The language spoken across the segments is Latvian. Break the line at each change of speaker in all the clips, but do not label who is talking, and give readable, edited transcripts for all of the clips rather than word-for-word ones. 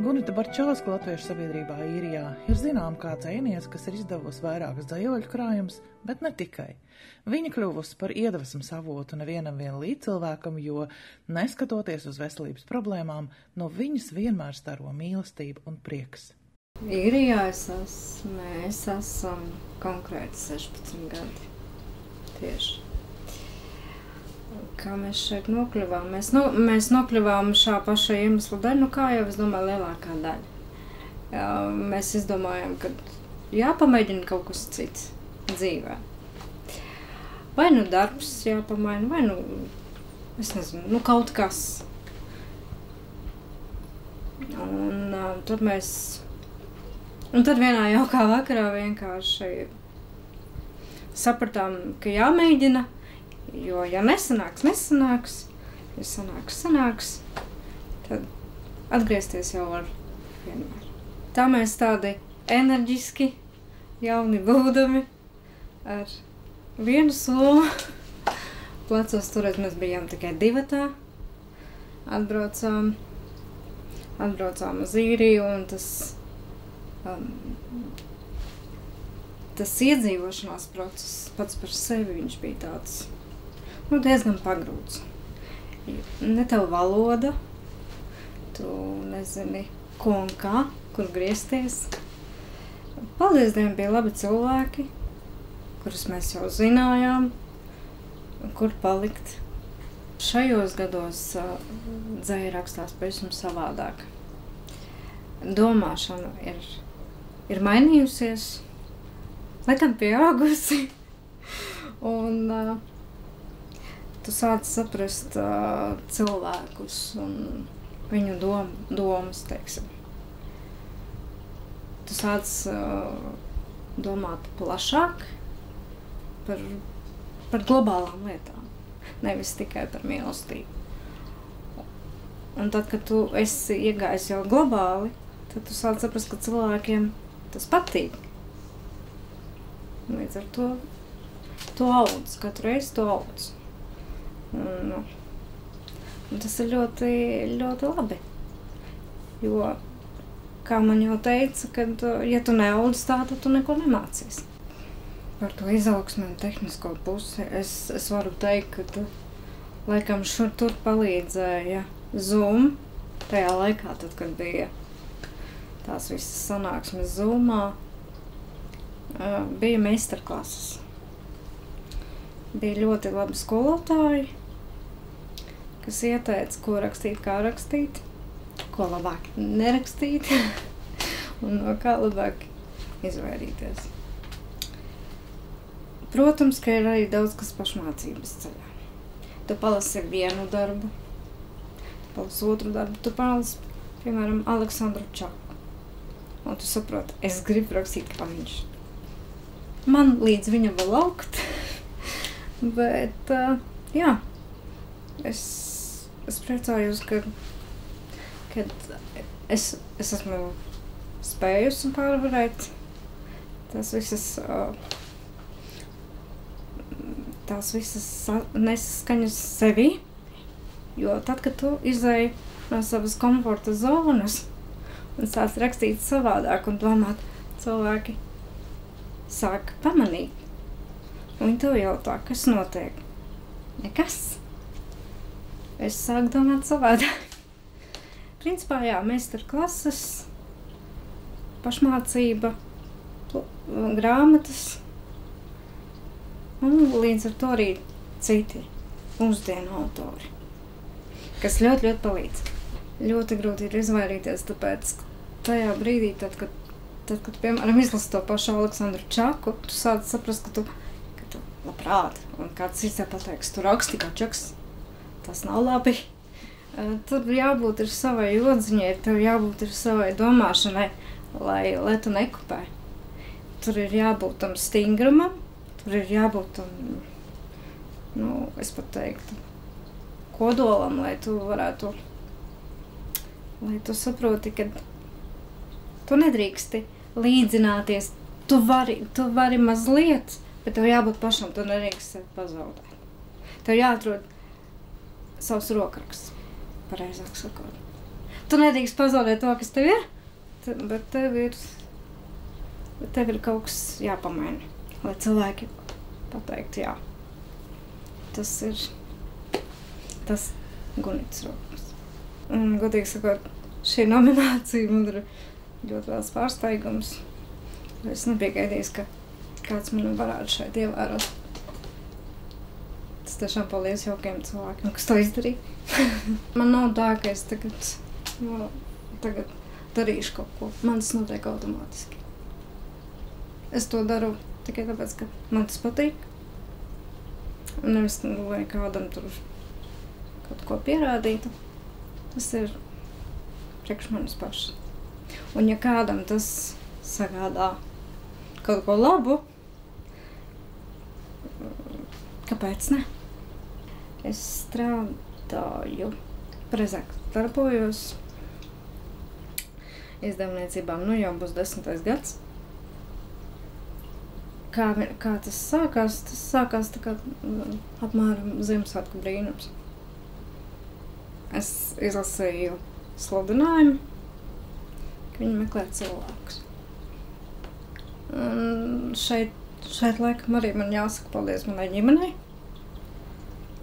Gunita Barčovska Latviešu sabiedrībā Īrijā ir zinām kā dzejniece, kas ir izdevusi vairākas dzejoļu krājumus, bet ne tikai. Viņa kļuvusi par iedvesmas avotu nevienam līdzcilvēkam, jo, neskatoties uz veselības problēmām, no viņas vienmēr staro mīlestība un prieks.
Īrijā mēs esam konkrēti 16 gadi. Tieši. Kā mēs šeit nokļuvām? Mēs nokļuvām šā paša iemesla dēļ, kā jau es domāju, lielākā daļa. Mēs izdomājām, ka jāpamēģina kaut kas cits dzīvē. Vai nu darbs jāpamaina, vai es nezinu, kaut kas. Un tad vienā jaukā vakarā vienkārši sapratām, ka jāmēģina, jo ja nesanāks, ja sanāks, tad atgriezties jau var vienmēr. Tā mēs tādi enerģiski, jauni būdami ar vienu solu. Plecos toreiz mēs bijām tikai divatā. Atbraucām uz Īriju, un tas iedzīvošanās process pats par sevi viņš bija tāds diezgan pagrūts. Ne tev valoda, tu nezini, ko un kā, kur griezties. Paldies Dievam, bija labi cilvēki, kurus mēs jau zinājām, kur palikt. Šajos gados dzeja rakstās pavisam savādāk. Domāšana ir mainījusies, laikam pieaugusi, un tu sāc saprast cilvēkus un viņu domas, teiksim. Tu sāc domāt plašāk par globālām lietām, nevis tikai par mīlestību. Un tad, kad tu esi iegājis jau globāli, tad tu sāc saprast, ka cilvēkiem tas patīk. Līdz ar to audz, katru reizi to audz. Un tas ir ļoti, ļoti labi. Jo, kā man jau teica, kad ja tu neaudz tā, tad tu neko nemācies. Par to izaugsmi un tehnisko pusi es varu teikt, ka laikam šur tur palīdzēja Zoom. Tajā laikā, tad, kad bija tās visas sanāksmes Zoomā, bija meistarklases. Bija ļoti labi skolotāji, kas ieteica, ko rakstīt, kā rakstīt, ko labāk nerakstīt un no kā labāk izvairīties. Protams, ka ir arī daudz kas pašmācības ceļā. Tu palasi vienu darbu, tu palasi otru darbu, tu palasi, piemēram, Aleksandru Čaku. Un tu saproti, es gribu rakstīt kā viņš. Man līdz viņam vēl augt, bet, jā, es priecājos, kad es esmu spējusi pārvarēt tās visas nesaskaņas sevi, jo tad, kad tu izēji no savas komforta zonas un sāc rakstīt savādāk un domāt, cilvēki sāk pamanīt. Un viņi tev jautā, kas notiek? Nekas. Es sāku domāt savādāk. Principā, jā, meistarklases, pašmācība, grāmatas, un līdz ar to arī citi mūsdienu autori, kas ļoti, ļoti palīdz. Ļoti grūti ir izvairīties, tāpēc tajā brīdī, tad, kad piemēram, izlasi to pašu Aleksandru Čaku, tu sāc saprast, ka tu labprāt, un kāds cits pateiks, tu raksti kā Čaks, tas nav labi. Tur jābūt ir savai jodziņai, tev jābūt ir savai domāšanai, lai tu nekupē. Tur ir jābūt tam stingrumam, tur ir jābūt tam, es pat teiktu, kodolam, lai tu varētu, lai tu saproti, ka tu nedrīksti līdzināties, tu vari mazliet, bet tev jābūt pašam, tu nedrīkst sevi pazaudēt. Tev jāatrod savs rokraksts, pareizāk sakot. tu nedrīkst pazaudēt to, kas tev ir, bet tev ir kaut kas jāpamaina, lai cilvēki pateiktu jā. Tas ir tas Gunītas rokums. Un, godīgi sakot, šī nominācija man ir ļoti liels pārsteigums. Es nebiju gaidījis, ka kāds man varētu šeit ievērot. Tas tiešām paldies jaukiem cilvēkiem, kas to izdarīja. Man nav tā, ka es tagad darīšu kaut ko. Man tas notiek automātiski. Es to daru tikai tāpēc, ka man tas patīk. Un nevis, lai kādam tur kaut ko pierādītu. Tas ir priekš manis pašas. Un ja kādam tas sagādā kaut ko labu, kāpēc ne? Es strādāju, precīzāk darbojos izdevniecībām, jau būs 10. gads. Kā tas sākās? Tas sākās tā kā apmēram Ziemassvētku brīnums. Es izlasīju sludinājumu, ka viņi meklē cilvēkus. Un šeit laikam arī man jāsaka paldies manai ģimenei.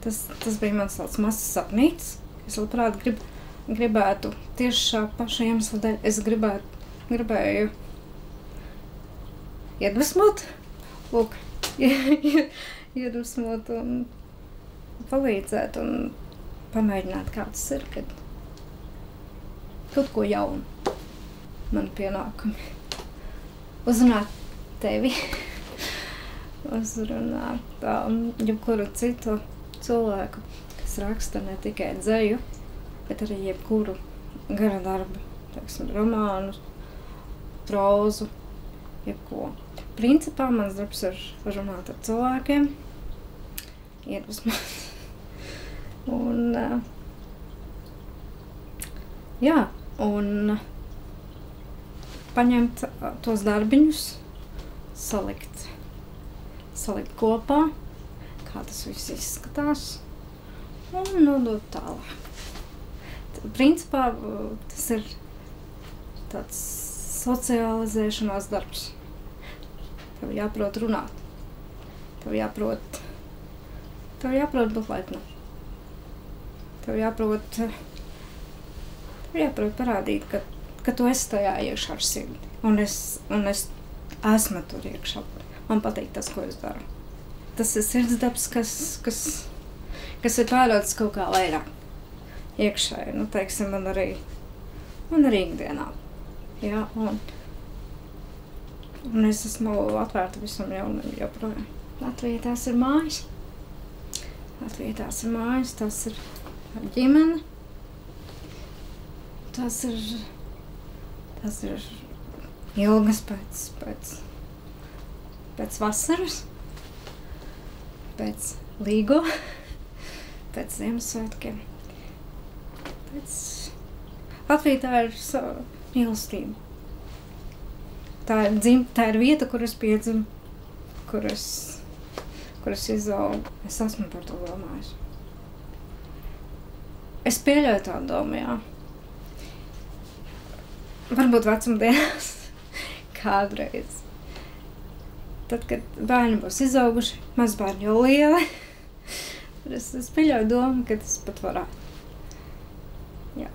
Tas bija mans tāds mazs sapnītis. Es labprāt gribētu tieši šā paša iemesla dēļ. Es gribēju iedvesmot, iedvesmot un palīdzēt un pamēģināt, kā tas ir, kad kaut ko jaunu. Man pienākumi uzrunāt tevi, uzrunāt jebkuru citu cilvēku, kas raksta ne tikai dzeju, bet arī jebkuru gara darbu, teiksim, romānu, prózu, jebko. Principā mans darbs ir runāt ar cilvēkiem, iedvesmot. Un, un paņemt tos darbiņus, salikt kopā, kā tas viss izskatās, un nodot tālāk. Principā tas ir tāds socializēšanās darbs. Tev jāprot runāt. Tev jāprot būt laipnam. Tev jāprot parādīt, ka tu esi tajā iekšā ar sirdi. Un es esmu tur iekšā. Man patīk tas, ko es daru. Tas ir sirdsdarbs, kas ir pārāds kaut kā vairāk iekšēji. Teiksim, man arī ikdienā. Jā, un es esmu atvērta visam jaunam joprojām. Latvija tās ir mājas. Tas ir ģimene. Tas ir ilgas pēc vasaras, pēc līgo, pēc Ziemassvētkiem. Latvija tā ir mīlestība. Tā ir vieta, kur es piedzimu, kur es izaugu. Es esmu par to domājis. Es pieļauju tādu domu, jā. Varbūt vecumdienās kādreiz. Tad, kad bērni būs izauguši, mazbērni jau lieli, es pieļauju domu, ka tas pat varētu. Jā.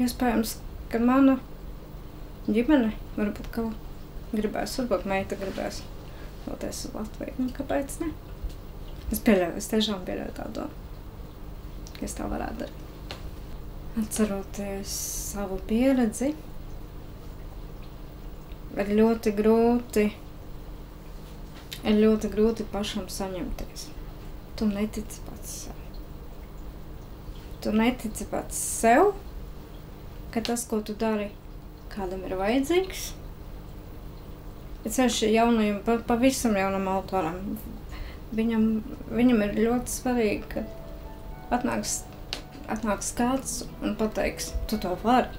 Iespējams, ka mana ģimene varbūt kaut gribēs, varbūt meita gribēs doties uz Latviju. Kāpēc ne? Es tiešām pieļauju tādu domu, ka es tā varētu darīt. Atceroties savu pieredzi, ir ļoti grūti pašam saņemties. Tu netici pats sev. Tu netici pats sev, ka tas, ko tu dari, kādam ir vajadzīgs. Ja ceļši jaunajam, pavisam jaunam autoram, viņam ir ļoti svarīgi, ka atnāks kāds un pateiks, tu to vari.